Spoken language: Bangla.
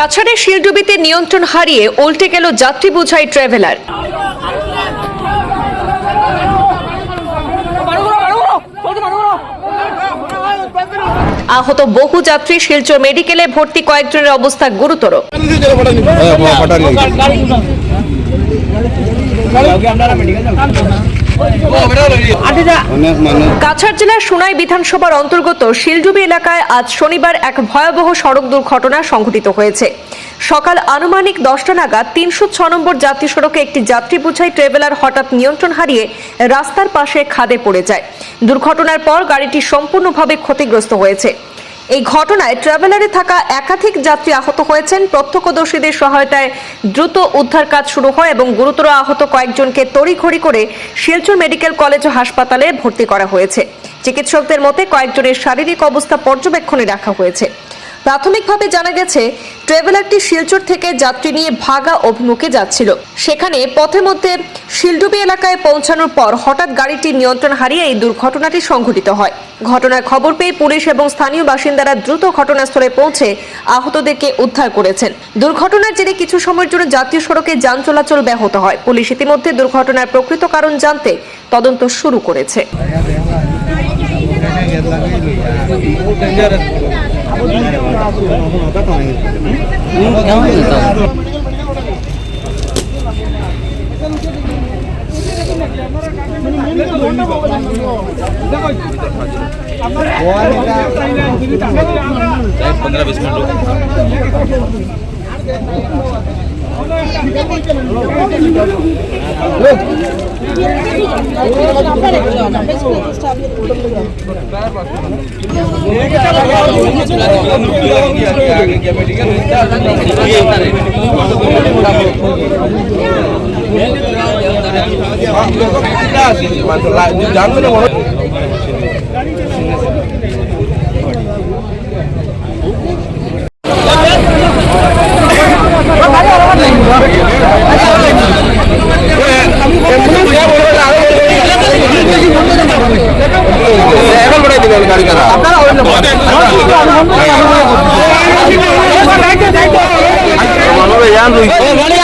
কাছাড়ে শিলডুবিতে নিয়ন্ত্রণ হারিয়ে উল্টে গেল যাত্রী বোঝাই ট্রাভেলার। আহত বহু যাত্রী, শিলচর মেডিকেলে ভর্তি কয়েকজনের অবস্থা গুরুতর। কাছাড় জেলার সোনাই বিধানসভার অন্তর্গত শিলডুবি এলাকায় আজ শনিবার এক ভয়াবহ সড়ক দুর্ঘটনা সংঘটিত হয়েছে। সকাল আনুমানিক 10টা নাগাদ 306 নম্বর জাতীয় সড়কে একটি যাত্রী বোঝাই ট্রাভেলার হঠাৎ নিয়ন্ত্রণ হারিয়ে রাস্তার পাশে খাদে পড়ে যায়। দুর্ঘটনার পর গাড়িটি সম্পূর্ণভাবে ক্ষতিগ্রস্ত হয়েছে। এই ঘটনায় ট্রাভেলারে থাকা একাধিক যাত্রী আহত হয়েছেন। প্রত্যক্ষদর্শীদের সহায়তায় দ্রুত উদ্ধার কাজ শুরু হয় এবং গুরুতর আহত কয়েকজনকে তড়িঘড়ি করে শিলচর মেডিকেল কলেজ ও হাসপাতালে ভর্তি করা হয়েছে। চিকিৎসকদের মতে কয়েকজনের শারীরিক অবস্থা পর্যবেক্ষণে রাখা হয়েছে। প্রাথমিকভাবে জানা গেছে ট্রাভেলারটি শিলচর থেকে যাত্রী নিয়ে ভাগা অভিমুখে যাচ্ছিল। সেখানে পথে মধ্যে শিলডুবি এলাকায় পৌঁছানোর পর হঠাৎ গাড়িটির নিয়ন্ত্রণ হারিয়ে এই দুর্ঘটনাটি সংঘটিত হয়। ঘটনার খবর পেয়ে পুলিশ এবং স্থানীয় বাসিন্দারা দ্রুত ঘটনাস্থলে পৌঁছে আহতদেরকে উদ্ধার করেছেন। দুর্ঘটনার জেরে কিছু সময়ের জন্য জাতীয় সড়কে যান চলাচল ব্যাহত হয়। পুলিশ ইতিমধ্যে দুর্ঘটনার প্রকৃত কারণ জানতে তদন্ত শুরু করেছে। গাড়ি